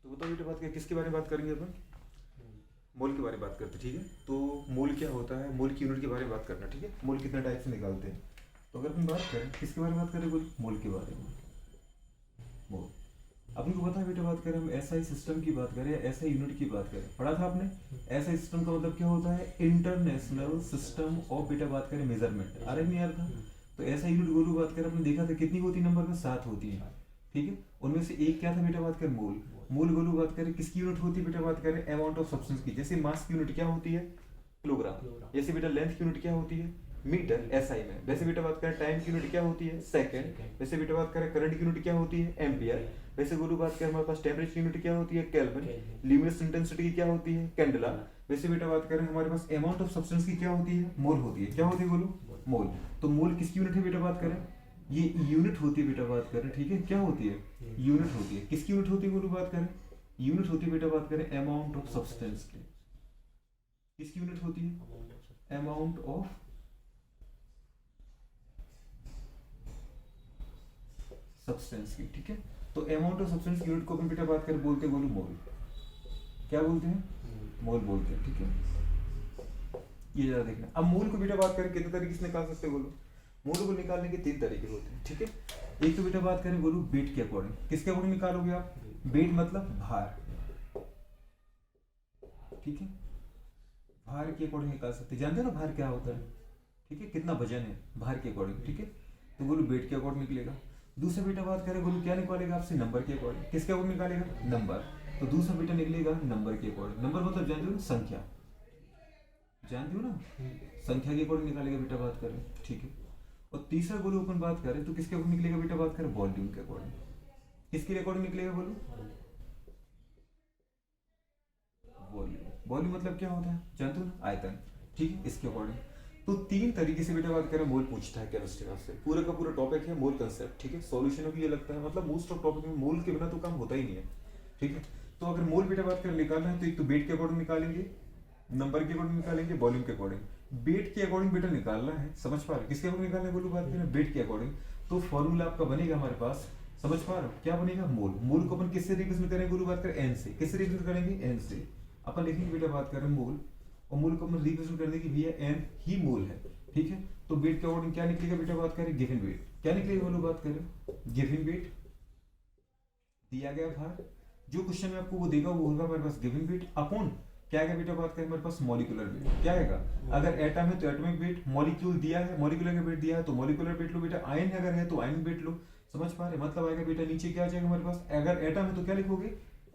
तो बताओ बेटा बात करें किसके बारे में बात करेंगे अपन? मोल के बारे में बात करते हैं, ठीक है। तो मोल क्या होता है, मोल की यूनिट के बारे में बात करना, ठीक है। मोल कितने टाइप से निकालते हैं, तो अगर हम बात करें किसके बारे में बात करें, बोल मोल के बारे में। मोल अपन को पता है बेटा, बात करें हम एसआई सिस्टम की बात करें, एसआई यूनिट की बात करें, पढ़ा था आपने। एसआई सिस्टम का मतलब क्या होता है, इंटरनेशनल सिस्टम ऑफ बेटा बात करें मेजरमेंट, आ रहा नहीं आ रहा था। तो एसआई यूनिट गोलू बात करें आपने देखा था कितनी होती नंबर में, 7 होती है, ठीक है। उनमें से एक क्या था बेटा बात करें, मोल। मोल गोलू बात करें किसकी यूनिट होती है बेटा, बात करें अमाउंट ऑफ सब्सटेंस की। जैसे मास की यूनिट क्या होती है, किलोग्राम। जैसे बेटा लेंथ की यूनिट क्या होती है, मीटर एसआई में। वैसे बेटा बात करें टाइम की यूनिट क्या होती है, सेकंड। वैसे बेटा बात करें करंट की यूनिट क्या होती है, एम्पियर। वैसे गोलू बात करें हमारे पास टेम्परेचर की यूनिट क्या होती है, केल्विन। ल्यूमिनस इंटेंसिटी की क्या होती है, कैंडेला। वैसे बेटा बात करें हमारे पास अमाउंट ऑफ सब्सटेंस की क्या होती है, मोल होती है। क्या होती है गोलू, मोल। तो मोल किसकी यूनिट है बेटा बात करें, ये यूनिट होती है बेटा बात करें, ठीक है। क्या होती है, यूनिट होती है। किसकी यूनिट होती है गोलू बात करें, यूनिट होती है बेटा बात करें अमाउंट ऑफ सब्सटेंस की। किसकी यूनिट होती है, अमाउंट ऑफ सब्सटेंस की, ठीक है। तो अमाउंट ऑफ सब्सटेंस की यूनिट को अपन बेटा बात करें बोलते हैं गोलू मोल। क्या बोलते हैं, मोल बोलते हैं, ठीक है। ये जरा देखना। अब मोल को बेटा बात करें कितने तरीके से निकाल सकते हैं गोलू। मोल को निकालने के 3 तरीके होते हैं, ठीक है। एक तो बेटा बात करें गोलू वेट के अकॉर्डिंग। किसके अकॉर्डिंग निकालोगे आप, वेट मतलब भार, ठीक है। भार के अकॉर्डिंग निकाल सकते हैं, जानते हो ना भार क्या होता है, ठीक है। कितना वजन है, भार के अकॉर्डिंग, ठीक है। तो गोलू वेट के अकॉर्डिंग निकलेगा। दूसरा बेटा बात करें गोलू क्या निकालेगा आपसे, नंबर के अकॉर्डिंग। किसके अकॉर्डिंग निकालेगा, नंबर। तो दूसरा बेटा निकलेगा नंबर के अकॉर्डिंग। नंबर मतलब जानते हो ना, संख्या, जानते हो ना, संख्या के अकॉर्डिंग निकालेगा बेटा बात करें, ठीक है। और तीसरा गोलू अपन बात करें तो किसके अकॉर्डिंग निकलेगा बेटा बात करें, वॉल्यूम के अकॉर्डिंग। किसके अकॉर्डिंग निकलेगा गोलू, वॉल्यूम। वॉल्यूम मतलब क्या होता है, जानते हो ना, आयतन, ठीक है, इसके अकॉर्डिंग। तो 3 तरीके से बेटा बात करें मोल पूछता है केमिस्ट्री में आपसे। पूरा का पूरा टॉपिक है मोल कंसेप्ट, ठीक है। सॉल्यूशन भी ये लगता है, मतलब मोस्ट ऑफ टॉपिक में मोल के बिना तो काम होता ही नहीं है, ठीक है। तो अगर मोल बेटा बात करें निकालना है तो एक तो वेट के अकॉर्डिंग निकालेंगे, नंबर के अकॉर्डिंग निकालेंगे, वॉल्यूम के अकॉर्डिंग। वेट के अकॉर्डिंग बेटा निकालना है, समझ पा रहे, किसके अकॉर्डिंग निकालना है बोलो बात करें, वेट के अकॉर्डिंग। तो फॉर्मूला आपका बनेगा हमारे पास, समझ पा रहे हो, क्या बनेगा, मोल। मोल को अपन किससे रिप्रेजेंट करेंगे बोलो बात करें, एन से। किससे रिप्रेजेंट करेंगे, एन से। अपन लिखेंगे बेटा बात करें मोल, और मोल को अपन रिप्रेजेंट करने की भैया एन ही मोल है, ठीक है। तो वेट के अकॉर्डिंग क्या निकलेगा बेटा बात करें, गिवन वेट। क्या निकलेगा बोलो बात करें, गिवन वेट दिया गया भार। जो क्वेश्चन में आपको वो देगा वो होगा हमारे पास गिवन वेट अपॉन क्या आएगा बेटा बात करें हमारे पास, मॉलिक्यूलर वेट। क्या आएगा, अगर एटम है तो एटॉमिक वेट, मॉलिक्यूल दिया है, मॉलिक्यूलर का वेट दिया है तो मॉलिक्यूलर वेट लो बेटा। आयन अगर है तो आयन वेट लो, समझ पा रहे, मतलब आएगा बेटा नीचे क्या आ जाएगा हमारे पास, अगर एटम है तो क्या लिखोगे,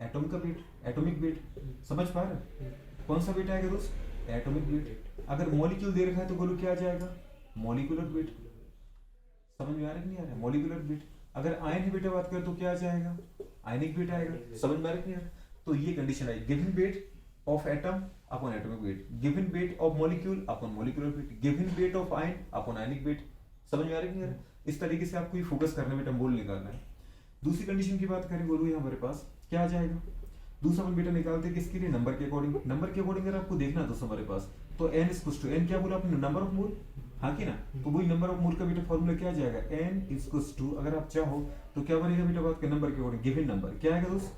एटम का वेट, एटॉमिक वेट, समझ पा रहे। कौन सा वेट आएगा दोस्त, एटॉमिक वेट। अगर मॉलिक्यूल दे रखा है तो बोलो क्या आ जाएगा, मॉलिक्यूलर वेट। समझ में आ रहा है कि नहीं आ रहा है, मॉलिक्यूलर वेट। अगर आयन की बेटा बात करें तो क्या आ जाएगा, आयनिक वेट आएगा। समझ में आ रहा है कि नहीं आ रहा। तो ये condition I, given weight of atom upon atomic weight, given weight of molecule upon molecular weight, given weight of ion upon ionic weight। समझ में आ रहा है कि नहीं आ रहा। इस तरीके से आपको ये फोकस करना बेटा, मोल निकालना है। दूसरी कंडीशन की बात करें बोलो, हमारे पास क्या आ जाएगा, दूसरा अपन बेटा निकालते हैं किसके लिए, नंबर के अकॉर्डिंग। नंबर के अकॉर्डिंग अगर आपको देखना दोस्तों हमारे पास, तो n इक्वल्स टू, n क्या बोला आपने, नंबर ऑफ मोल, हाँ कि ना। तो वही नंबर ऑफ मोल का बेटा फॉर्मूला क्या आ जाएगा, n इक्वल्स टू, अगर आप चाहो तो क्या बनेगा बेटा बात के नंबर के अकॉर्डिंग, गिवन नंबर। क्या आएगा दोस्त,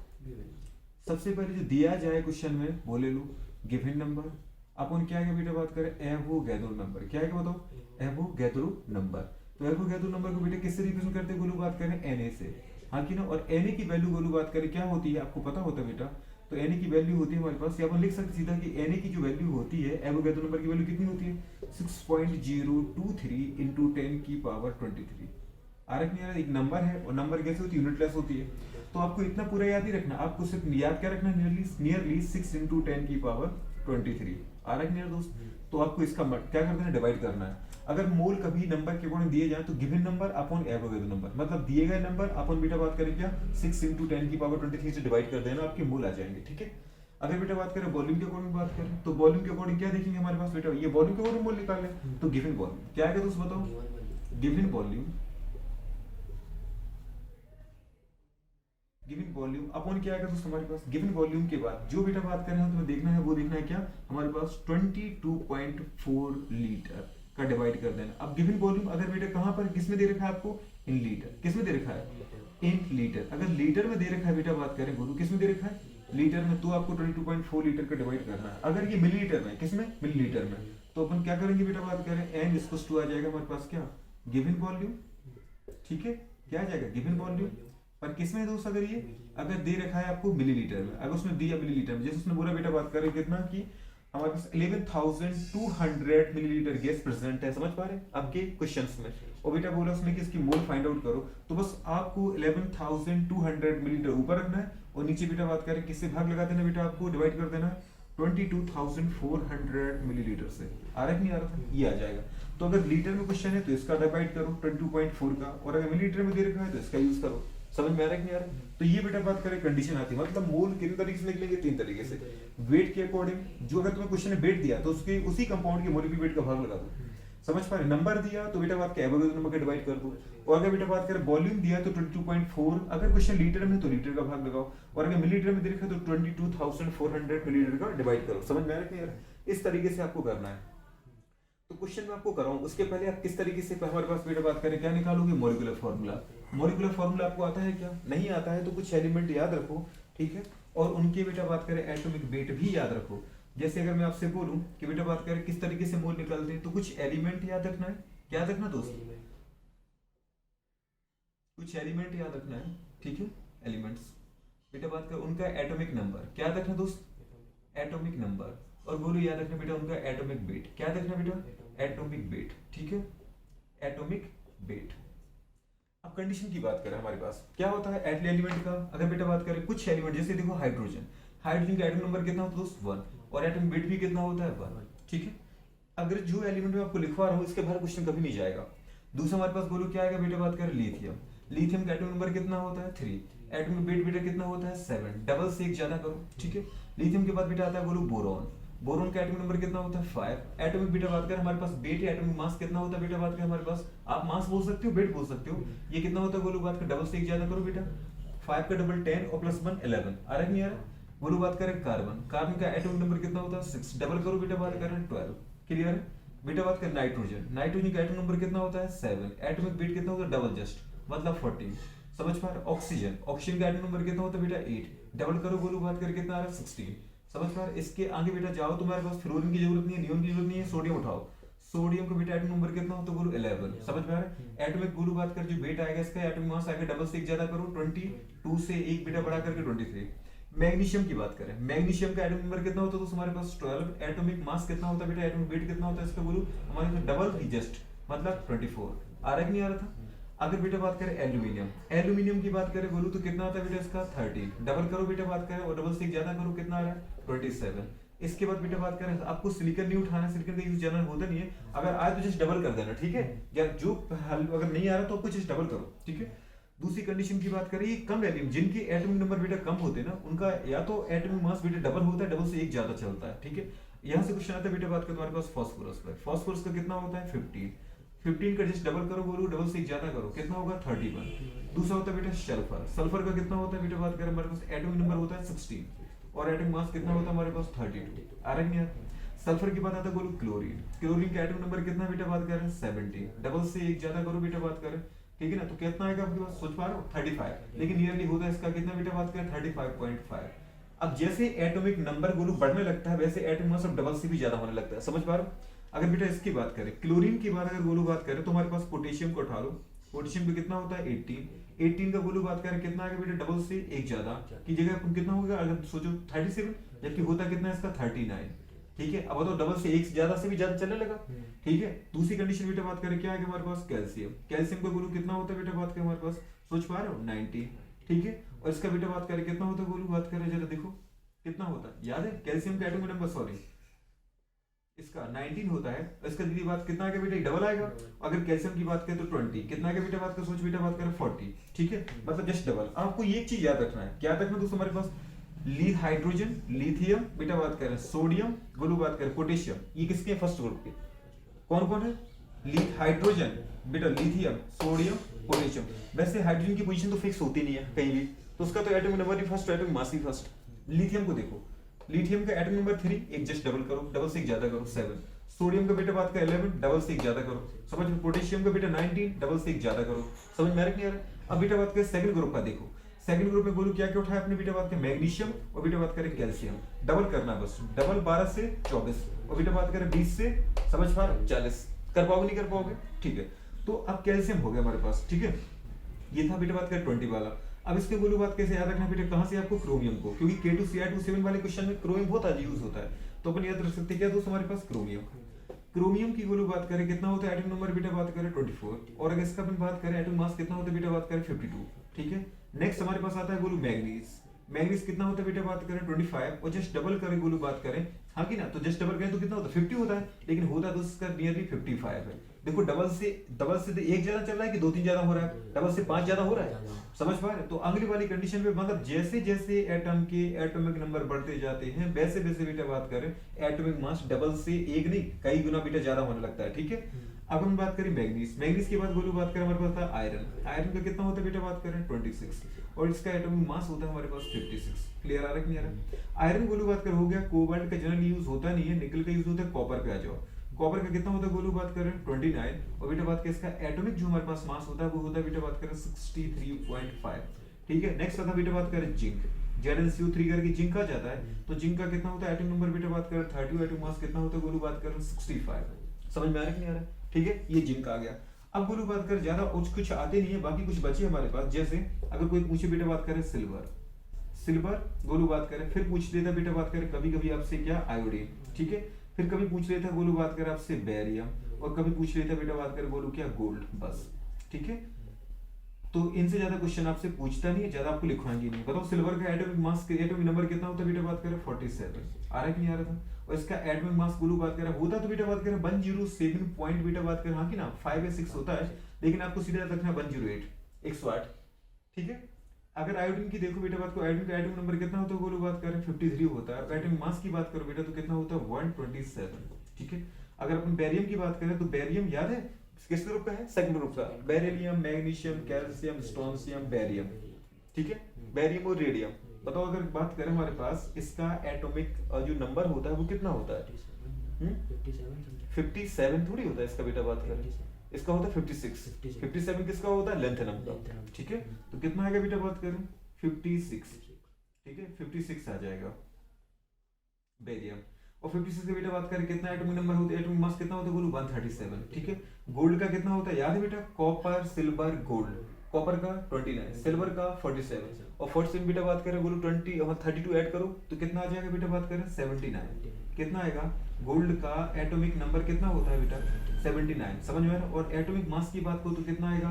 सबसे पहले जो दिया जाए क्वेश्चन में वो ले लो, गिवन नंबर अपन क्या है बेटा बात करें, एवोगैड्रो नंबर। क्या है बताओ, एवोगैड्रो नंबर। तो एवोगैड्रो नंबर को बेटा किससे रिप्रेजेंट करते हैं गोलू बात करें, Na से, हाँ कि ना। और Na की वैल्यू गोलू बात करें क्या होती है, आपको पता होता है बेटा। तो Na की वैल्यू होती है हमारे पास, या अपन लिख सकते सीधा कि Na की जो वैल्यू होती है, एवोगैड्रो नंबर की वैल्यू कितनी होती है, 6.023 इंटू 10 की पावर 23। आरक नहीं आ रहा, एक नंबर है और नंबर कैसे होती है, यूनिटलेस होती है। तो आपको इतना पूरा याद ही रखना, आपको सिर्फ याद क्या रखना, नियरली 6 इंटू 10 की पावर 23। आरक नहीं आ रहा दोस्त। तो आपको इसका क्या कर देना, डिवाइड करना है। अगर मोल कभी नंबर के अकॉर्डिंग दिए जाए तो given number upon Avogadro number, मतलब दिए गए नंबर अपन बेटा बात करें क्या, 6 इंटू 10 की पावर 23 से डिवाइड कर देना, आपके मोल आ जाएंगे, ठीक है। अगर बेटा बात करें वॉल्यूम के अकॉर्डिंग बात करें, तो वॉल्यूम के अकॉर्डिंग क्या देखेंगे हमारे पास बेटा, ये वॉल्यूम के अकॉर्डिंग मोल निकाल लें। तो गिवन वॉल्यूम क्या आएगा दोस्त बताओ, given volume, given volume upon क्या आएगा दोस्त हमारे पास, गिवन वॉल्यूम के बाद जो बेटा बात कर रहे हैं तुम्हें देखना है, वो देखना है क्या हमारे पास 22.4 लीटर का डिवाइड कर देना। अब गिवन वॉल्यूम अगर बेटा कहां पर किसमें दे रखा है आपको, इन लीटर, किसमें दे रखा है, इन लीटर, अगर लीटर में दे रखा है बेटा बात करें बोलो किस में दे रखा है, लीटर में, तो आपको 22.4 लीटर का डिवाइड करना है। अगर ये मिलीलीटर में, किस में, मिलीलीटर में, तो अपन क्या करेंगे बेटा बात करें, एन इक्वल्स टू आ जाएगा हमारे पास क्या, गिवन वॉल्यूम, ठीक है, क्या आ जाएगा गिवन वॉल्यूम। पर किस में दोस्त, अगर ये अगर दे रखा है आपको मिलीलीटर में, अगर उसने दिया मिलीलीटर में, जैसे उसने बोला बेटा बात करें कितना कि हमारे पास 11,200 मिलीलीटर गैस प्रेजेंट है, समझ पा रहे हैं आपके क्वेश्चंस में, और बेटा बोला उसने कि इसकी मोल फाइंड आउट करो, तो बस आपको 11,200 मिलीलीटर ऊपर रखना है और नीचे बेटा बात करें किससे भाग लगा देना बेटा, आपको डिवाइड कर देना है 22,400 मिलीलीटर से। आ रहा है नहीं आ रहा था, ये आ जाएगा। तो अगर लीटर में क्वेश्चन है तो इसका डिवाइड करो 22.4 का, और अगर मिलीलीटर में दे रखा है तो इसका यूज करो। समझ में आ रहा है कि नहीं आ रहा है? तो ये बेटा बात करें कंडीशन आती है, मतलब मोल कितने तरीके से निकलेंगे, 3 तरीके से। वेट के अकॉर्डिंग, जो अगर तुम्हें क्वेश्चन में वेट दिया तो उसके उसी कंपाउंड के मोलिक्यूलर वेट का भाग लगा दो, समझ पा रहे। नंबर दिया तो बेटा बात के एवोगैड्रो नंबर का डिवाइड कर दो, और अगर बेटा बात करें वॉल्यूम दिया तो 22.4, अगर क्वेश्चन लीटर में तो लीटर का भाग लगाओ, और अगर मिलीलीटर में दे रखा है तो 22,400 मिलीलीटर का डिवाइड करो। समझ में आ रहा है कि यार इस तरीके से आपको करना है। तो क्वेश्चन में आपको कराऊं उसके पहले आप किस तरीके से हमारे पास बेटा बात करें क्या निकालोगे, मॉलिक्यूलर फार्मूला। मॉलिक्यूलर फार्मूला आपको आता है क्या, नहीं आता है तो कुछ एलिमेंट याद रखो, ठीक है, और उनके बेटा बात करें एटॉमिक वेट भी याद रखो। जैसे अगर मैं आपसे बोलूं कि बेटा बात करें किस तरीके से मोल निकलते हैं, तो कुछ एलिमेंट याद रखना है, क्या याद रखना दोस्त, कुछ एलिमेंट याद रखना है, ठीक है, एलिमेंट्स बेटा बात करें उनका एटॉमिक नंबर क्या याद रखना दोस्त, एटॉमिक नंबर, और बोलो याद रखना बेटा उनका एटॉमिक वेट, क्या याद रखना बेटा, एटॉमिक वेट, ठीक है, एटॉमिक वेट। अब कंडीशन की बात करें हमारे पास क्या होता है एलिमेंट का, अगर बेटा बात करें कुछ एलिमेंट जैसे देखो हाइड्रोजन, हाइड्रोजन का एटॉमिक नंबर कितना होता है दोस्त 1, और एटॉमिक वेट भी कितना होता है 1, ठीक है। अगर जो एलिमेंट में आपको लिखवा रहा हूं इसके बाहर क्वेश्चन कभी नहीं जाएगा। दूसरा हमारे पास बोलो क्या आएगा बेटा बात करें लिथियम, लिथियम का एटॉमिक नंबर कितना होता है 3, एटॉमिक वेट बेटा कितना होता है 7, डबल से एक ज्यादा करो, ठीक है। लिथियम के बाद बेटा आता है बोलो बोरॉन, बोरॉन का एटॉमिक नंबर कितना होता है 5, एटॉमिक बेटा बात करें हमारे पास वेट या एटॉमिक मास कितना होता है बेटा बात करें हमारे पास, आप मास बोल सकते हो वेट बोल सकते हो, ये कितना होता है बोलो बात करें डबल से एक ज्यादा करो बेटा, 5 का डबल 10 और प्लस 1 11, आ रहा है नहीं आ रहा। बोलो बात करें कार्बन, कार्बन का एटॉमिक नंबर कितना होता है 6, डबल करो बेटा बात करें 12, क्लियर है। बेटा बात करें नाइट्रोजन, नाइट्रोजन का एटॉमिक नंबर कितना होता है 7, एटॉमिक वेट कितना होता है डबल जस्ट मतलब 14, समझ पा रहे। ऑक्सीजन, ऑक्सीजन का एटॉमिक नंबर कितना होता है बेटा 8, डबल करो बोलो बात करें कितना आ रहा है 16, समझ पा रहे। इसके आगे बेटा जाओ तुम्हारे पास फ्लोरीन की जरूरत नहीं है, नियोन की जरूरत नहीं है, सोडियम उठाओ, सोडियम का बेटा एटॉमिक नंबर कितना होता है बोलो 11, समझ पा रहे। एटॉमिक बोलो बात कर जो वेट आएगा इसका एटॉमिक मास आएगा डबल से एक ज्यादा करो 22 से एक बेटा बढ़ा करके 23। मैग्नीशियम की बात करें, मैग्नीशियम का एटॉमिक नंबर कितना होता है तो हमारे पास 12, एटॉमिक मास कितना होता है बेटा, एटॉमिक वेट कितना होता है इसका बोलो हमारे पास डबल ही जस्ट मतलब 24, आ रहा है नहीं आ रहा था। अगर बेटा बात करें एल्यूमिनियम, एल्यूमिनियम की बात करें बोलो तो कितना आता है बेटा इसका 30, डबल करो बेटा बात करें और डबल से एक ज्यादा करो कितना आ रहा है 27। इसके बाद बेटा बात करें आपको सिलिकॉन नहीं उठाना, सिलिकॉन का यूज जनरल होता नहीं है, अगर आए तो जस्ट डबल कर देना, ठीक है, या जो अगर नहीं आ रहा तो आपको जस्ट डबल करो, ठीक है। दूसरी कंडीशन की बात करें कम एलिमेंट जिनके एटॉमिक नंबर बेटा कम होते हैं ना उनका या तो एटॉमिक मास बेटा डबल होता है, डबल से एक ज्यादा चलता है, ठीक है। यहाँ से क्वेश्चन आता है बेटा बात करें तुम्हारे पास फास्फोरस पर, फास्फोरस का कितना होता है 15 का जस्ट डबल करो बोलो डबल से एक ज्यादा करो कितना होगा 31। दूसरा होता है बेटा सल्फर, सल्फर का कितना होता है बेटा बात करें हमारे पास एटॉमिक नंबर होता है 16 और एटॉमिक मास कितना होता है हमारे पास 32, आ रहा है। सल्फर की बात आता है बोलो क्लोरीन, क्लोरीन का एटॉमिक नंबर कितना बेटा बात करें 70, डबल से एक ज्यादा करो बेटा बात करें, ठीक है ना, तो कितना आएगा आपके पास सोच पा रहे हो 35, लेकिन नियरली होता है इसका कितना बेटा बात करें 35.5। अब जैसे एटॉमिक नंबर गोलू बढ़ने लगता है वैसे एटॉमिक मास डबल से भी ज्यादा होने लगता है, समझ पा रहे हो। अगर बेटा इसकी बात करें क्लोरीन की बात अगर गोलू बात करें तो हमारे पास पोटेशियम को उठा लो, पोटेशियम का कितना होता है 18 का गोलू बात करें कितना आएगा बेटा डबल से एक ज्यादा की जगह कितना होगा अगर सोचो 37, जबकि होता कितना इसका 39, ठीक है। अब तो डबल से एक ज्यादा से भी ज्यादा चलने लगा, ठीक है। दूसरी कंडीशन बेटा बात करें क्या है हमारे पास कैल्शियम, कैल्शियम का गोलू कितना होता है बेटा बात करें हमारे पास सोच पा रहे हो 90, ठीक है। और इसका बेटा बात करें कितना होता है गोलू बात करें जरा देखो कितना होता है, याद है कैल्शियम का एटॉमिक नंबर सॉरी इसका 19 होता है, इसका दीदी बात कितना आएगा बेटा डबल आएगा। अगर कैल्शियम की बात करें तो 20, कितना आएगा बेटा बात कर सोच बेटा बात करें 40, ठीक है, मतलब जस्ट डबल। आपको ये एक चीज याद रखना है, क्या रखना दोस्तों हमारे पास हाइड्रोजन लिथियम बेटा बात करें सोडियम गोलू बात करें पोटेशियम, ये किसके फर्स्ट ग्रुप के कौन कौन है हाइड्रोजन बेटा लिथियम सोडियम पोटेशियम। वैसे हाइड्रोजन की पोजीशन तो फिक्स होती नहीं है कहीं भी, तो उसका तो एटॉमिक नंबर भी फर्स्ट एटॉमिक मास भी फर्स्ट। लिथियम को देखो, लिथियम का एटॉमिक नंबर 3 एक जस्ट डबल करो, डबल से एक ज्यादा करो 7। सोडियम का बेटा बात का 11 डबल से एक ज्यादा करो, समझ में। पोटेशियम का बेटा 19 डबल से एक ज्यादा करो, समझ में आ रहा है। अब बेटा बात करें सेकंड ग्रुप का, देखो सेकंड ग्रुप में बोलू क्या क्या उठाया अपने बेटा बात करें मैग्नीशियम और बेटा बात करें कैल्शियम, डबल करना बस, डबल 12 से 24 और बेटा बात करें 20 से समझ पा रहे 40, कर पाओगे नहीं कर पाओगे, ठीक है। तो अब कैल्शियम हो गया हमारे पास, ठीक है, ये था बेटा बात करें 20 वाला। अब इसके बोलू बात कैसे याद रखना बेटा, कहां से आपको क्रोमियम को, क्योंकि K2Cr27 वाले क्वेश्चन में क्रोमियम बहुत आज यूज होता है, तो अपन याद रख सकते हैं क्या दोस्त हमारे पास क्रोमियम। क्रोमियम की बोलो बात करें कितना होता है एटम नंबर बेटा बात करें 24, और अगर इसका अपन बात करें एटम मास कितना होता है बेटा बात करें 52, ठीक है। नेक्स्ट हमारे पास आता है बोलो मैग्नीज, मैग्नीज कितना होता है बेटा बात करें 25 और जस्ट डबल करें बोलो बात करें, हाँ कि ना, तो जस्ट डबल करें तो कितना होता है 50 होता है, लेकिन होता तो इसका नियरली 55 है। देखो डबल से एक ज्यादा चल रहा है कि 2-3 ज्यादा हो रहा है, डबल से 5 ज्यादा हो रहा है, समझ पा रहे। तो अगली वाली कंडीशन पे मतलब जैसे जैसे एटम के एटॉमिक नंबर बढ़ते जाते हैं वैसे वैसे बेटा बात करें एटॉमिक मास डबल से एक नहीं कई गुना बेटा ज्यादा होने लगता है, ठीक है। अब हम बात करें मैग्नीज, मैग्नीज के बाद बोलो बात करें हमारे पास था आयरन, आयरन का कितना होता है बेटा बात करें 26 और इसका एटॉमिक मास होता है हमारे पास 56, क्लियर आ रहा है कि नहीं आ रहा। आयरन बोलो बात कर हो गया, कोबाल्ट का जनरल यूज होता नहीं है, निकल का यूज होता है, कॉपर पे आ जाओ, कॉपर का कितना होता है बोलो बात करें 29 और बेटा बात करें इसका एटॉमिक जो हमारे पास मास होता है वो होता है बेटा बात करें 63.5, ठीक है। नेक्स्ट आता बेटा बात करें जिंक, ZnCO3 करके जिंक आ जाता है, तो जिंक का कितना होता है एटॉमिक नंबर बेटा बात करें 30, एटॉमिक मास कितना होता है बोलो बात करें 65, समझ में आ रहा है कि नहीं आ रहा है, ठीक है। ये जिंक आ गया। अब बोलो बात कर ज्यादा कुछ आते नहीं है, बाकी कुछ बचे हमारे पास, जैसे अगर कोई पूछे बेटा बात करें सिल्वर, सिल्वर बोलो बात करें, फिर पूछ लेता बेटा बात करें कभी कभी आपसे क्या आयोडीन, ठीक है, फिर कभी पूछ लेता बोलो बात करें आपसे बैरियम और कभी पूछ लेता बेटा बात करें बोलो क्या गोल्ड, बस ठीक है। तो इनसे ज्यादा क्वेश्चन आपसे पूछता नहीं है, ज्यादा आपको लिखवाएंगे नहीं। बताओ सिल्वर का एटॉमिक मास एटॉमिक नंबर कितना होता है बेटा बात करें 47, आ रहा है कि नहीं आ रहा था, और इसका एटॉमिक मास बोलो बात करें होता तो बेटा बात करें 107 पॉइंट बेटा बात करें, हाँ कि ना 5 या 6 होता है, लेकिन आपको सीधा रखना 108 108, ठीक है। अगर आयोडीन की देखो बेटा बात को, आयोडीन का एटॉमिक नंबर कितना होता है बोलो बात करें 53 होता है, एटॉमिक मास की बात करो बेटा तो कितना होता है 127, ठीक है। अगर अपन बैरियम की बात करें तो बैरियम याद है किस ग्रुप का है, सेकंड ग्रुप का, beryllium magnesium calcium strontium barium, ठीक है, बैरियम और रेडियम। बताओ अगर बात करें हमारे पास इसका एटॉमिक जो नंबर होता है वो कितना होता है 57 थोड़ी होता है इसका बेटा बात करें, इसका होता है 56, 57 किसका होता है लेंथेनम का, ठीक है। तो कितना आएगा बेटा बात करें 56, ठीक है 56 आ जाएगा बेरियम। और 56 के बेटा बात करें कितना एटॉमिक नंबर होता है, एटॉमिक मास कितना होता है बोलो 137, ठीक है। गोल्ड का कितना होता है याद है बेटा, कॉपर सिल्वर गोल्ड, कॉपर का 29, सिल्वर का 47 और 47 बेटा बात करें बोलो 20 और 32 ऐड करो तो कितना आ जाएगा बेटा बात करें 79, कितना आएगा। गोल्ड का एटॉमिक नंबर कितना होता है बेटा 79, समझ में आ रहा। और एटॉमिक मास की बात करो तो कितना आएगा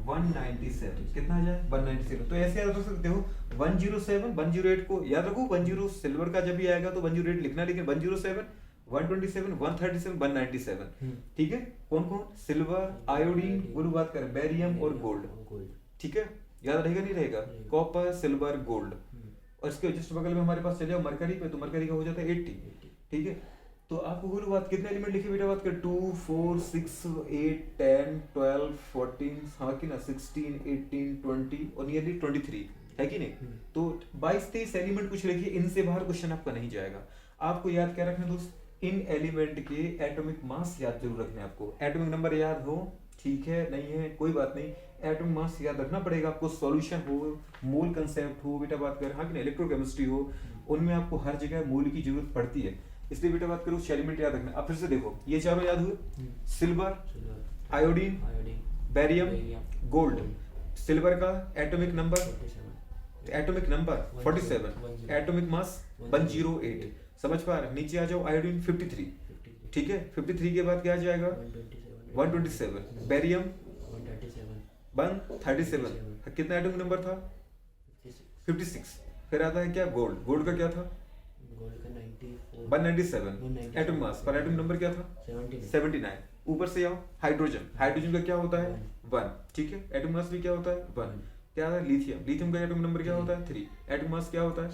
197, कितना आ जाए 197। तो ऐसे याद रख सकते हो 107 108 को याद रखो, 10 सिल्वर का जब भी आएगा तो 108 लिखना, लेकिन 107 127 137 197, ठीक है। कौन कौन, सिल्वर आयोडीन बोलो बात करें बैरियम और गोल्ड, ठीक है, याद रहेगा नहीं रहेगा, कॉपर सिल्वर गोल्ड। और इसके जस्ट बगल में हमारे पास चले जाओ मरकरी पे, तो मरकरी का हो जाता है 80, ठीक है। तो आपको बोलो बात कितने एलिमेंट लिखे बेटा बात कर 2 4 6 8 10 12 14, हाँ कि ना 16 18 20 और नियरली 23 है कि नहीं। तो 22-23 एलिमेंट कुछ लिखिए, इनसे बाहर क्वेश्चन आपका नहीं जाएगा। आपको याद क्या रखना दोस्त, इन एलिमेंट के एटॉमिक मास याद जरूर रखना है आपको, एटॉमिक नंबर याद हो ठीक है, नहीं है कोई बात नहीं, एटॉमिक मास याद रखना पड़ेगा आपको। सॉल्यूशन हो, मोल कंसेप्ट हो बेटा बात कर, हाँ कि नहीं इलेक्ट्रोकेमिस्ट्री हो, उनमें आपको हर जगह मोल की जरूरत पड़ती है, इसलिए बेटा बात करो एलिमेंट याद रखना। अब फिर से देखो ये चारों याद हुए, silver iodine barium gold, silver का एटॉमिक नंबर 47, एटॉमिक मास 108, समझ पा रहे। नीचे आ जाओ आयोडीन 53, ठीक है 53 के बाद क्या आ जाएगा 127, बैरियम 137, कितना एटॉमिक नंबर था 56। फिर आता है क्या गोल्ड, गोल्ड का क्या था 197 एटॉमिक मास, पर एटॉमिक नंबर क्या था 79। ऊपर से आओ हाइड्रोजन, हाइड्रोजन का क्या होता है 1, ठीक है, एटॉमिक मास भी क्या होता है 1। क्या है लिथियम, लिथियम का एटॉमिक नंबर क्या होता है 3, एटॉमिक मास क्या होता है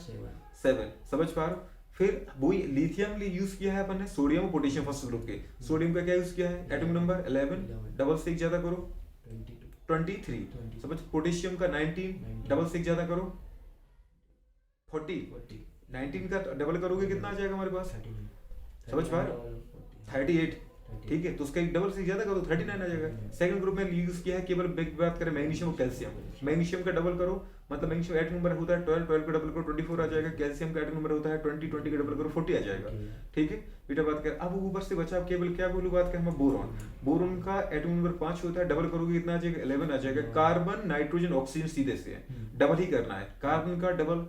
7, समझ पा रहे हो। फिर वही लिथियम यूज किया है अपन ने सोडियम और पोटेशियम फर्स्ट ग्रुप के, सोडियम का क्या यूज किया है एटॉमिक नंबर 11, डबल से एक ज्यादा करो 23, समझ। पोटेशियम का 19, डबल से एक ज्यादा करो 40, 19 का डबल करोगे कितना आ जाएगा हमारे पास, समझ पा रहे 38, ठीक है, तो उसका एक डबल से ज्यादा करो 39 आ जाएगा। सेकंड ग्रुप में यूज किया है केवल बात करें मैग्नीशियम और कैल्शियम, मैग्नीशियम का डबल करो मतलब मैग्नीशियम एटम नंबर होता है 12, 12 का डबल करो 24 आ जाएगा। कैल्शियम का एटम नंबर होता है 20, 20 का डबल करो 40 आ जाएगा। ठीक है बेटा बात कर, अब ऊपर से बचा केवल क्या बोलूं बात करें बोरॉन, बोरॉन का एटम नंबर 5 होता है, डबल करोगे कितना आ जाएगा 11 आ जाएगा। कार्बन नाइट्रोजन ऑक्सीजन सीधे से है, डबल ही करना है, कार्बन का डबल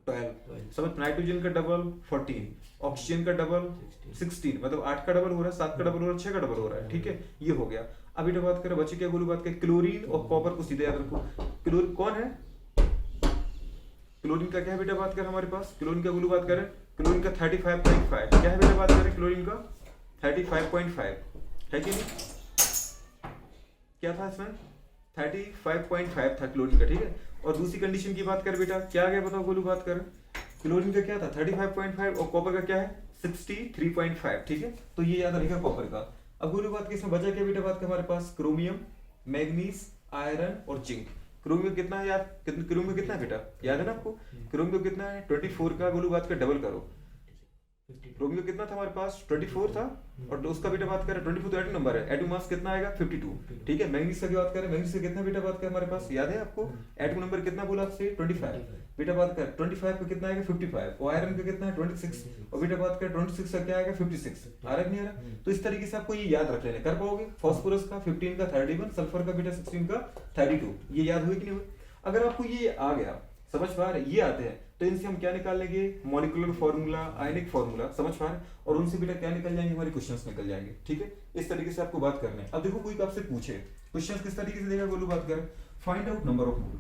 12, समझ, नाइट्रोजन का डबल 14, ऑक्सीजन का डबल 16, मतलब 8 का डबल हो रहा है, 7 का डबल हो रहा है, 6 का डबल हो रहा है। ठीक है, ये हो गया। अब बेटा बात करें बच्चे क्या बोलूं बात करें, क्लोरीन और कॉपर को सीधे याद रखो। क्लोरीन कौन है, क्लोरीन का क्या है बेटा बात करें हमारे पास, क्लोरीन का बोलूं बात करें, क्लोरीन का 35.5 क्या है बेटा बात करें, क्लोरीन का 35.5 है कि नहीं, क्या था इसमें 35.5 था क्लोरीन का। ठीक है, और दूसरी कंडीशन की बात कर बेटा क्या आ गया बताओ बोलू बात कर, क्लोरीन का क्या था 35.5 और कॉपर का क्या है 63.5। ठीक है, तो ये याद रहेगा कॉपर का। अब बोलू बात इसमें बचा क्या बेटा बात कर हमारे पास, क्रोमियम, मैग्नीज, आयरन और जिंक। क्रोमियम कितना है यार, क्रोमियम कितना है बेटा याद है ना आपको, क्रोमियम कितना है 24 का, बोलू बात कर डबल करो, क्रोमियम कितना था हमारे पास 24 था, और उसका बेटा बात करें 24 तो एटम नंबर है, एटम मास कितना आएगा 52। ठीक है, मैग्नीज की बात करें, मैग्नीज का कितना बेटा बात करें हमारे पास याद है आपको, एटम नंबर कितना बोला आपसे 25, बेटा बात कर 25 का कितना आएगा 55, और आयरन का कितना है 26, और बेटा बात कर 26 का क्या आएगा 56, आ रहा नहीं आ रहा, तो इस तरीके से आपको ये याद रख लेना, कर पाओगे। फास्फोरस का 15 का 31, सल्फर का बेटा 16 का 32, ये याद हुई कि नहीं हुई। अगर आपको ये आ गया समझ पा रहे, ये आते हैं तो इनसे हम क्या निकाल लेंगे, मॉलिक्यूलर फार्मूला, आयनिक फार्मूला, समझ पा रहे, और उनसे बेटा क्या निकल जाएंगे हमारे क्वेश्चंस निकल जाएंगे। ठीक है, इस तरीके से आपको बात करना है। अब देखो कोई आपसे पूछे क्वेश्चंस किस तरीके से देगा बोलो बात करें, find out number of mole,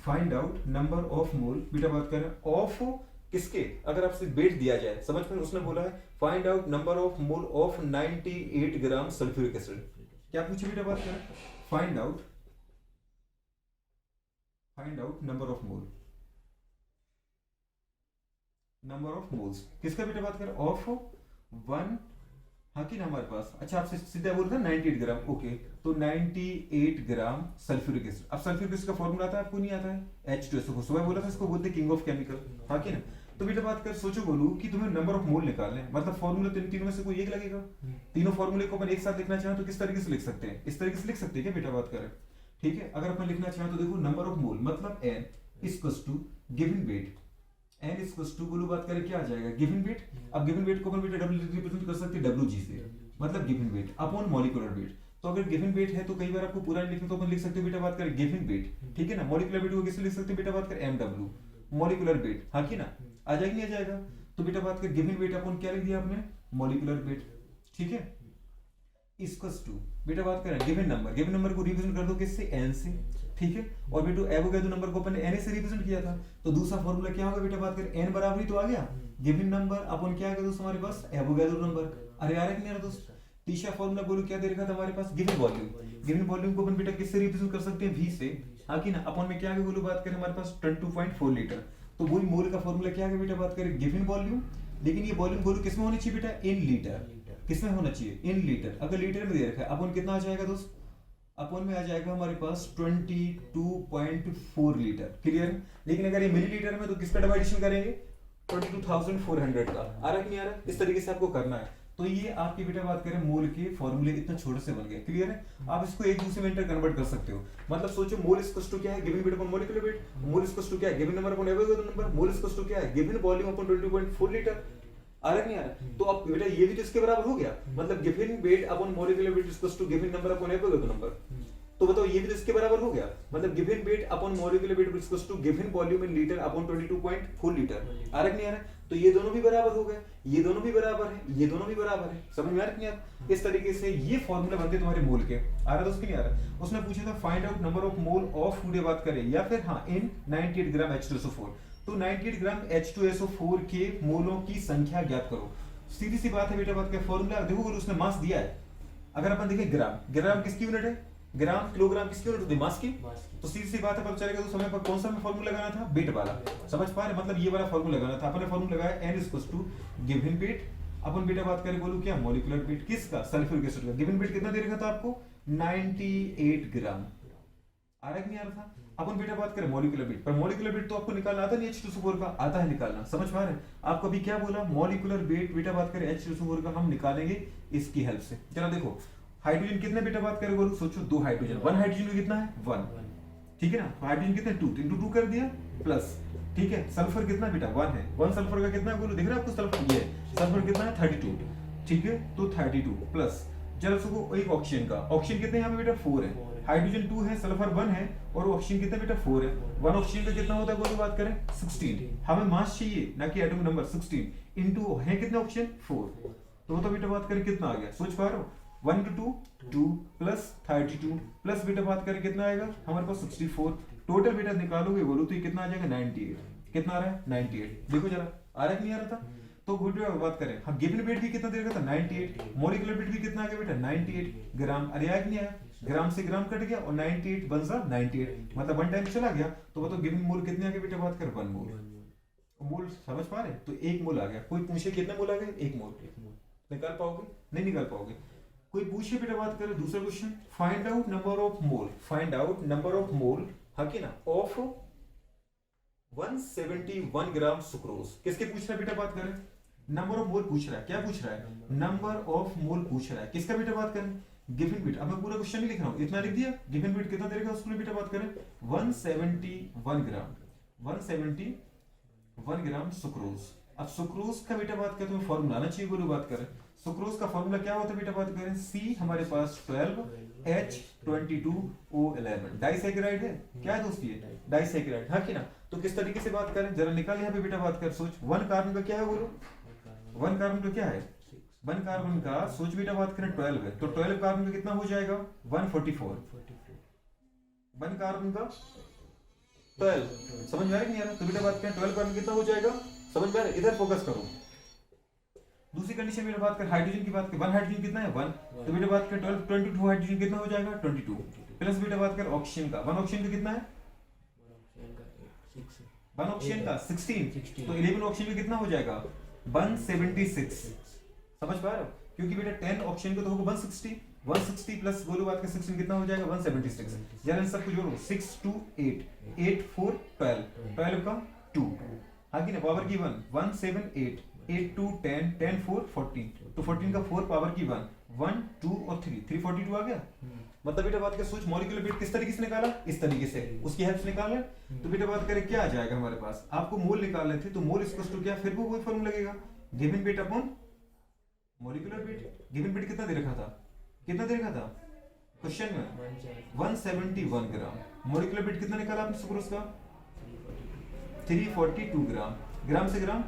find out number of मोल बेटा बात करें ऑफ किसके, अगर आपसे वेट दिया जाए समझ में, उसने बोला है find out number of mole of 98 gram sulphuric acid, क्या पूछे बेटा बात करें, find out number of mole, number of moles किसका बेटा बात करें ऑफ 1, हाँ कि ना हमारे पास, अच्छा आपसे सीधा बोल रहा 98 ग्राम, ओके, तो 98 ग्राम सल्फ्यूरिक एसिड। अब सल्फ्यूरिक एसिड का फॉर्मूला आता है आपको नहीं आता है, H2SO4, सुबह बोला था इसको बोलते किंग ऑफ केमिकल, हाँ कि ना। तो बेटा बात कर सोचो बोलू कि तुम्हें नंबर ऑफ मोल निकालने हैं, मतलब फॉर्मूला तीनों में से कोई एक लगेगा, तीनों फॉर्मूले को अपन एक साथ लिखना चाहें तो किस तरीके से लिख सकते हैं, इस तरीके से लिख सकते हैं क्या बेटा बात करें। ठीक है, अगर अपन लिखना चाहें तो देखो नंबर ऑफ मोल मतलब n equals to given weight, n equals to बोलो बात करें क्या आ जाएगा गिवन वेट। अब गिवन वेट को अपन बेटा डब्ल्यू रिप्रेजेंट कर सकते हैं WG से, मतलब given weight upon molecular wait. तो अगर गिवन वेट है तो कई बार आपको पूरा नहीं लिखना तो अपन लिख सकते हो बेटा बात करें गिवन वेट, ठीक है ना। मॉलिक्यूलर वेट को कैसे लिख सकते हैं बेटा बात करें MW, मॉलिक्यूलर वेट, हाँ कि ना, आ जाएगा नहीं आ जाएगा। तो बेटा बात करें गिवन वेट अपन क्या लिख दिया आपने मॉलिक्यूलर वेट, ठीक है, इक्वल्स टू बेटा बात करें गिवन नंबर को रिप्रेजेंट कर दो किससे n से, ठीक है। और बेटो एवोगैड्रो नंबर को अपन ने na से रिप्रेजेंट किया था, तो दूसरा फॉर्मूला क्या होगा बेटा बात करें n बराबर ही तो आ गया गिवन नंबर अपन क्या आ गया दोस्त हमारे पास एवोगैड्रो नंबर, अरे आ रहा है कि नहीं आ रहा दोस्त। तीसरा फॉर्मूला बोलो क्या दे रखा था हमारे पास गिवन वॉल्यूम को अपन बेटा किससे रिप्रेजेंट कर सकते हैं v से, हाँ कि ना। अपन में क्या आ गया बोलो बात करें हमारे पास 22.4 लीटर, तो वही मोल का फॉर्मूला क्या आ गया बेटा बात करें गिवन वॉल्यूम, लेकिन ये वॉल्यूम बोलो किसमें होनी चाहिए बेटा इन लीटर, किसमें होना चाहिए इन लीटर। अगर लीटर में दे रखा है अपन कितना आ जाएगा दोस्त, अपन में आ जाएगा हमारे पास 22.4 लीटर, क्लियर। लेकिन अगर ये मिलीलीटर में तो किसका डिवाइडेशन करेंगे 22,400 का, आ रहा कि नहीं आ रहा, इस तरीके से आपको करना है। तो ये आपकी बेटा बात करें मोल के फॉर्मूले इतना छोटे से बन गए, क्लियर है। आप इसको एक दूसरे में इंटर कन्वर्ट कर सकते हो, मतलब सोचो मोल इक्वल्स टू क्या है given weight upon molecular weight, mole equals to क्या है given number upon Avogadro number, mole equals to क्या है गिवन वॉल्यूम अपॉन 22.4 लीटर, आ रहा नहीं आ रहा। तो अब बेटा ये भी तो इसके बराबर हो गया, मतलब given weight upon molecular weight equals to given number upon Avogadro number. तो बताओ ये भी तो इसके बराबर हो गया, मतलब given weight upon molecular weight equals to given volume in litre upon 22.4 litre, आ रहा नहीं आ रहा। तो ये दोनों भी बराबर हो गए, ये दोनों भी बराबर है, ये दोनों भी बराबर है, समझ में आ रहा नहीं यार। इस तरीके से ये फॉर्मूला बनते तुम्हारे मोल के, आ रहा दोस्त कि नहीं आ रहा। उसने पूछा था find out number of mole of food बात करें या फिर हाँ इन 98 ग्राम H2SO4, तो 98 ग्राम H2SO4 के मोलों की संख्या ज्ञात करो। सीधी सी बात है बेटा बात का फॉर्मूला देखो, उसने मास दिया है, अगर अपन देखें ग्राम किसकी यूनिट है, ग्राम किलोग्राम किसकी यूनिट होती है मास की, तो सीधी सी बात है पता चलेगा तो समय पर कौन सा फॉर्मूला लगाना था वेट वाला, समझ पा रहे, मतलब ये वाला फॉर्मूला लगाना था। अपन ने फॉर्मूला लगाया n equals to given weight upon बेटा बात करें बोलूं क्या मॉलिक्यूलर वेट किसका सल्फ्यूरिक एसिड का, गिवन वेट कितना दे रखा था आपको 98 ग्राम, आ रहा कि नहीं आ रहा था। अपन बेटा बात करें मॉलिक्यूलर वेट पर, मॉलिक्यूलर वेट तो आपको निकालना आता नहीं H2SO4 का, आता है निकालना, समझ पा रहे हैं? आपको अभी क्या बोला, मॉलिक्यूलर वेट बेटा बात करें H2SO4 का हम निकालेंगे इसकी हेल्प से। चलो देखो हाइड्रोजन कितने बेटा बात करें बोलो, सोचो 2 हाइड्रोजन, 1 हाइड्रोजन में कितना है 1, ठीक है ना, हाइड्रोजन कितने 2, इंटू 2 कर दिया प्लस, ठीक है। सल्फर कितना बेटा 1 है, 1 सल्फर का कितना है बोलो, दिख रहा है आपको सल्फर, ये सल्फर कितना है 32, ठीक है, तो 32 प्लस जरा उसको एक ऑक्सीजन का, ऑक्सीजन कितने यहाँ पे बेटा 4 है, हाइड्रोजन 2 है, सल्फर 1 है और ऑक्सीजन कितना बेटा 4 है। 1 ऑक्सीजन का कितना होता है बोलो बात करें 16, हमें मास चाहिए ना कि एटॉमिक नंबर, 16 इनटू है कितने ऑक्सीजन 4, तो वो तो बेटा बात करें कितना आ गया, सोच पा रहे हो, 1 to 2 प्लस 32 प्लस बेटा बात करें कितना आएगा हमारे पास 64, टोटल बेटा निकालोगे बोलो तो ये कितना आ जाएगा 98, कितना आ रहा है 98, देखो जरा आ रहा है कि नहीं आ रहा था। तो बेटा बात करें हाँ गिवन वेट भी कितना दे रखा था 98, मॉलिक्यूलर वेट भी कितना आ गया बेटा 98 ग्राम, अरे आया कि नहीं आया, ग्राम से ग्राम कट गया और 98 बन सा 98, मतलब 1 टाइम चला गया, तो बताओ गिवन मोल कितने आ गए बेटा बात कर 1 मोल, मोल समझ पा रहे, तो 1 मोल आ गया। कोई पूछे कितने मोल आ गए 1 मोल, निकाल पाओगे नहीं निकाल पाओगे। कोई पूछे बेटा बात करें दूसरा question, find out number of mole, find out number of मोल हाँ कि ना ऑफ 171 ग्राम सुक्रोज, किसके पूछ रहा है बेटा बात करें, नंबर ऑफ मोल पूछ रहा है, क्या पूछ रहा है नंबर ऑफ मोल पूछ रहा है, किसका बेटा बात करें गिवन वेट। अब मैं पूरा क्वेश्चन नहीं लिख रहा हूं, इतना लिख दिया, गिवन वेट कितना देगा उसको बेटा बात करें 171 ग्राम, 171 ग्राम सुक्रोज। अब सुक्रोज का बेटा बात करें तो फॉर्मूला आना चाहिए बोलो बात करें, सुक्रोज का फॉर्मूला क्या होता है बेटा बात करें, C हमारे पास 12H22O11 डाइसैकेराइड है, क्या है दोस्त ये डाइसैकेराइड हाँ कि ना। तो किस तरीके से बात करें जरा निकाल यहाँ पे बेटा बात कर, सोच 1 कार्बन का क्या है बोलो, 1 कार्बन का क्या है, 1 कार्बन का सोच बेटा बात करें 12 है, तो 12 कार्बन का कितना हो जाएगा 144, 1 कार्बन का 12, समझ में आ रहा है नहीं आ रहा, तो बेटा बात करें 12 कार्बन कितना हो जाएगा, समझ में आ रहा है, इधर फोकस करो। दूसरी कंडीशन में बात कर हाइड्रोजन की बात कर, 1 हाइड्रोजन कितना है 1, तो बेटा बात कर 12 22 हाइड्रोजन कितना हो जाएगा 22 प्लस बेटा बात कर ऑक्सीजन का, 1 ऑक्सीजन का कितना है 1 ऑक्सीजन का 16, तो 11 ऑक्सीजन का कितना हो जाएगा 176, समझ पा रहे हो, क्योंकि बेटा 10 ऑक्सीजन का तो होगा 160, 160 प्लस बोलो बात कर 16 कितना हो जाएगा 176, जरा इन सबको जोड़ो 6 2 8 8 4 12, 12 का 2 हाँ कि ना पावर की 1 178 8 2 10 10 4 14, तो 14 का 4 पावर की 1 1 2 और 3 342 आ गया। मतलब बेटा बात कर सोच मॉलिक्यूलर वेट किस तरीके से निकाला, इस तरीके से उसकी हेल्प से निकाला। तो बेटा बात करें क्या आ जाएगा हमारे पास, आपको मोल निकालने थे तो मोल इक्वल्स टू क्या, फिर वो वही फॉर्मूला लगेगा given weight upon molecular wait. Given weight कितना दे रखा था, कितना दे रखा था क्वेश्चन में 171 ग्राम, मॉलिक्यूलर वेट कितना निकाला आपने सुक्रोज का 342 ग्राम, ग्राम से ग्राम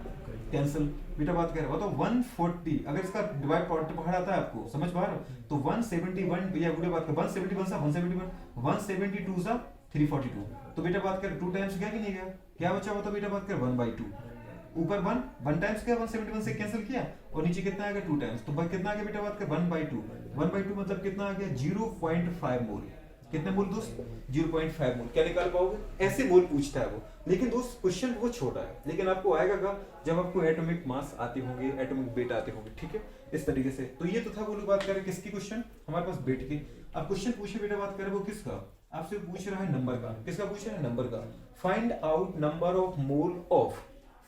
कैंसिल बेटा बात कर रहा तो 140, अगर इसका डिवाइड पहाड़ आता है आपको समझ पा रहे हो, तो 171 या बेटा बात कर 171 सा 171 172 सा 342, तो बेटा बात कर 2 टाइम्स गया कि नहीं गया, क्या बचा हुआ था बेटा बात कर 1/2, ऊपर 1 टाइम्स गया 171 से कैंसिल किया और नीचे कितना आ गया 2 टाइम्स, तो कितना आ गया बेटा बात कर 1/2, 1/2 मतलब कितना आ गया 0.5 मोल, कितने मोल दोस्त 0.5 मोल, क्या निकाल पाओगे, ऐसे मोल पूछता है वो। लेकिन दोस्त क्वेश्चन वो छोटा है, लेकिन आपको आएगा का जब आपको एटॉमिक मास आते होंगे, एटॉमिक वेट आते होंगे, ठीक है इस तरीके से। तो ये तो था वो लोग बात करें किसकी क्वेश्चन हमारे पास वेट की। अब क्वेश्चन पूछे बेटा बात करें वो किसका, आपसे पूछ रहा है नंबर का, किसका पूछ रहा है नंबर का। Find out number of mole of,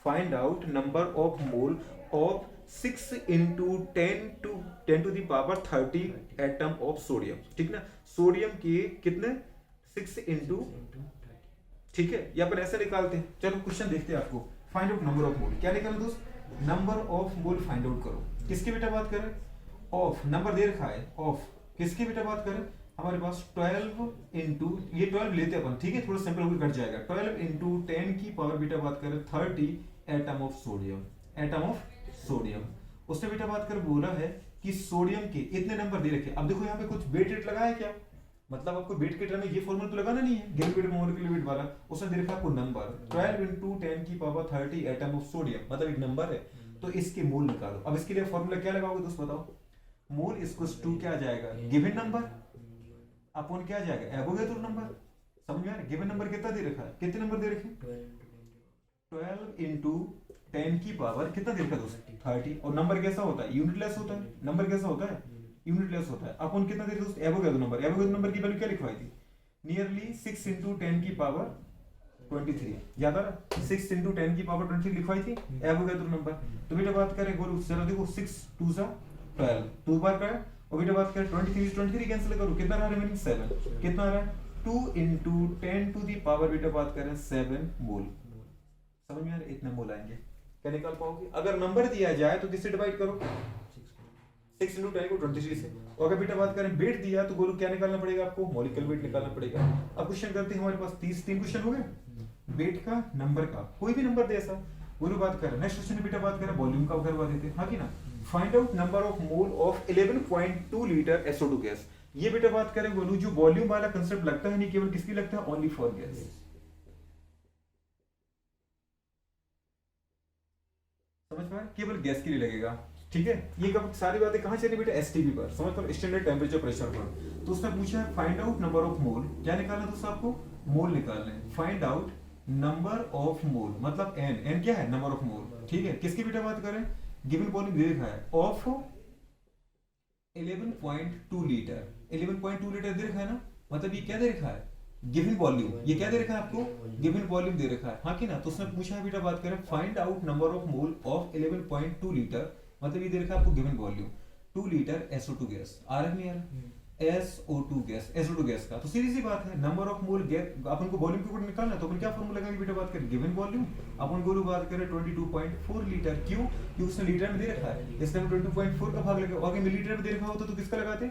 find out number of mole of 6 into 10 to the power 30 atom of sodium, ठीक ना, सोडियम के कितने 6 into, ठीक है ये अपन ऐसे निकालते हैं। चलो क्वेश्चन देखते हैं आपको, फाइंड आउट नंबर ऑफ मोल, क्या निकालो दोस्त number of mole find out करो, किसके बेटा बात करें ऑफ, नंबर दे रखा है ऑफ, किसकी बेटा बात करें हमारे पास 12 into, ये 12 लेते अपन ठीक है, थोड़ा सिंपल होकर कट जाएगा, 12 into 10 की पावर बेटा बात करें 30 atom of sodium, atom of sodium. उसने बेटा बात कर बोला है कि सोडियम के इतने नंबर दे रखे। अब देखो यहाँ पे कुछ वेट रेट लगाया है क्या, मतलब आपको वेट के टर्म में ये फॉर्मूला तो लगाना नहीं है गिवन वेट मॉलिक्यूलर वेट वाला, उसने दे रखा आपको नंबर 12 into 10 की पावर 30 एटम ऑफ सोडियम, मतलब एक नंबर है, तो इसके मोल निकालो। अब इसके लिए फॉर्मूला क्या लगाओगे दोस्त बताओ, मोल इक्वल्स टू क्या आ जाएगा गिवन नंबर अपॉन क्या आ जाएगा एवोगैड्रो नंबर, समझ में आ रहा है। गिवन नंबर कितना दे रखा है, कितने नंबर दे रखे 12 into 10 की पावर कितना दे रखा दोस्त 30, और नंबर कैसा होता है यूनिटलेस होता है, नंबर कैसा होता है यूनिटलेस होता है, अपन कितना दे रहे दोस्त एवोगैड्रो नंबर, एवोगैड्रो नंबर की वैल्यू क्या लिखवाई थी नियरली 6 इंटू 10 की पावर 23, याद आ रहा, 6 इंटू 10 की पावर 23 लिखवाई थी, ऐब हो गया तो नंबर। तो बेटा बात करें गोलू, चलो देखो 6 2 सा 12, 2 बार का है, और बेटा बात करें 23 कैंसिल करो, कितना रहा रिमेनिंग 7, कितना आ रहा है 2 इंटू 10 टू दी पावर बेटा बात करें 7 मोल। समझ में आ रहा है, इतने मोल आएंगे। क्या निकाल पाओगे? अगर नंबर दिया जाए तो किससे डिवाइड करो, 6 इंटू 10 को 23 से। और अगर बेटा बात करें वेट दिया तो गोलू क्या निकालना पड़ेगा आपको, मॉलिक्यूलर वेट निकालना पड़ेगा। अब क्वेश्चन करते हैं, हमारे पास 3 क्वेश्चन हो गए, वेट का, नंबर का, कोई भी नंबर दे ऐसा। गोलू बात कर, नेक्स्ट क्वेश्चन बेटा बात करें वॉल्यूम का करवा देते हैं, हाँ कि ना। Find out number of mole of 11.2 litre SO2 gas. ये बेटा बात करें गोलू, जो वॉल्यूम वाला कंसेप्ट लगता है नहीं केवल किसकी लगता है, ओनली फॉर गैस। समझ पाए, केवल गैस के लिए लगेगा, ठीक है। ये कब सारी बातें कहां चली बेटा, एसटीपी पर, समझ पर, स्टैंडर्ड टेम्परेचर प्रेशर पर। तो उसने पूछा है फाइंड आउट नंबर ऑफ मोल, क्या निकालना दोस्तों आपको, मोल निकालना है। Find out number of mole मतलब एन क्या है, नंबर ऑफ मोल, ठीक है। किसकी बेटा बात करें, गिवन वॉल्यूम दे रखा है ऑफ 11.2 लीटर, 11.2 लीटर दे रखा है ना, मतलब ये क्या दे रखा है, गिवन वॉल्यूम। ये क्या दे रखा है आपको, गिवन वॉल्यूम दे रखा है, हाँ कि ना। तो उसने पूछा है बेटा बात करें find out number of mole of 11.2 litre, मतलब ये दे रखा है आपको given volume 2 litre SO2 gas. आ रहा नहीं आ रहा, SO2 गैस, SO2 गैस का। तो सीधी सी बात है, नंबर ऑफ मोल गैस अपन को वॉल्यूम के ऊपर निकालना है, तो अपन क्या फॉर्मूला लगाएंगे बेटा बात करें, गिवन वॉल्यूम अपन को बात करें 22.4 लीटर। क्यों, क्योंकि उसने लीटर में दे रखा है, इसलिए हम 22.4 का भाग लगा, और मिलीलीटर में दे रखा होता तो किसका लगाते,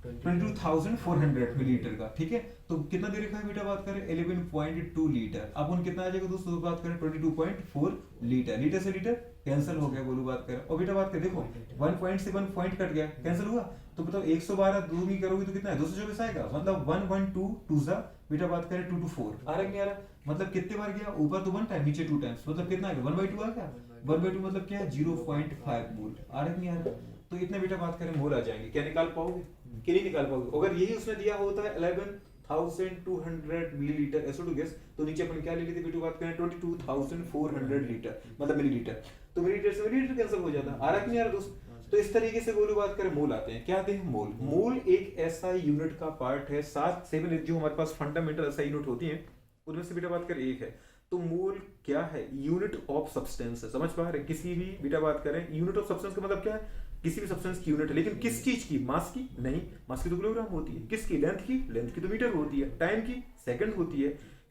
22,400 मिलीलीटर का, ठीक है। तो कितना दे रखा है बेटा बात करें 11.2 लीटर, अब उन कितना आ जाएगा दोस्तों, बात करें 22.4 लीटर, लीटर से लीटर कैंसिल हो गया, बोलो बात करें। और बेटा बात करें देखो 1 पॉइंट से 1 पॉइंट कट गया, कैंसिल हुआ, तो बताओ 112 दो नहीं करोगे तो कितना है, 224 आएगा, मतलब 112 सा बेटा बात करें 224 आ रहा है, नहीं आ रहा, मतलब कितने बार गया, ऊपर तो 1 टाइम नीचे 2 टाइम्स, मतलब कितना आ गया 1/2 आ गया, 1/2 मतलब क्या है 0.5 मोल। आ रहा है नहीं आ रहा, तो इतने बेटा बात करें मोल आ जाएंगे। क्या निकाल पाओगे, कि नहीं निकाल पाओगे। अगर यही उसने दिया होता है 11,200 मिलीलीटर SO2 गैस, तो नीचे अपन क्या ले लेते बेटा बात करें 22,400 लीटर, मतलब मिलीलीटर, तो मिलीलीटर से मिलीलीटर कैंसिल हो जाता। आ रहा है कि नहीं आ रहा दोस्त। तो इस तरीके से बोलो बात करें मोल आते हैं, क्या आते हैं मोल। मोल एक ऐसा यूनिट का पार्ट है, 7 जो हमारे पास फंडामेंटल ऐसा यूनिट होती है, उनमें से बेटा बात करें एक है। तो मोल क्या है, यूनिट ऑफ सब्सटेंस है, समझ पा रहे, किसी भी बेटा बात करें यूनिट ऑफ सब्सटेंस का मतलब क्या है, किसी भी सब्सटेंस की यूनिट है, लेकिन किस चीज की, मास की नहीं, मास की तो किलोग्राम होती है, किसकी, लेंथ की, लेंथ की तो मीटर होती है, टाइम की सेकंड होती है,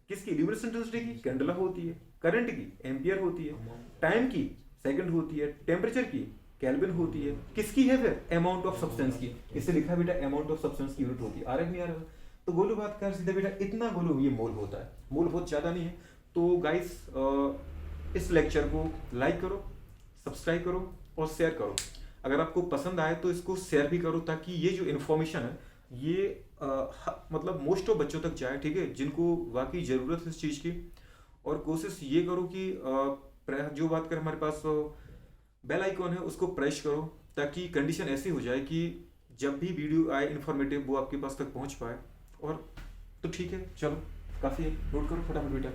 किसकी, ल्यूमिनेसेंस इंटेंसिटी की कैंडेला होती है, करंट की एम्पियर होती है, टाइम की सेकंड होती है, टेम्परेचर की केल्विन होती है, किसकी है फिर, अमाउंट ऑफ सब्सटेंस की, इससे लिखा बेटा अमाउंट ऑफ सब्सटेंस की यूनिट होती है। आ रहा है नहीं आ रहा, तो गोलू बात कर सीधा बेटा इतना गोलू ये मोल होता है, मोल बहुत ज्यादा नहीं है। तो गाइस इस लेक्चर को लाइक करो, सब्सक्राइब करो और शेयर करो। अगर आपको पसंद आए तो इसको शेयर भी करो, ताकि ये जो इन्फॉर्मेशन है ये मतलब मोस्ट ऑफ बच्चों तक जाए, ठीक है, जिनको वाकई ज़रूरत है इस चीज़ की। और कोशिश ये करो कि जो बात करें हमारे पास बेल आइकॉन है उसको प्रेस करो, ताकि कंडीशन ऐसी हो जाए कि जब भी वीडियो आए इन्फॉर्मेटिव वो आपके पास तक पहुंच पाए। और तो ठीक है, चलो काफ़ी है, नोट करो फटाफट बेटा।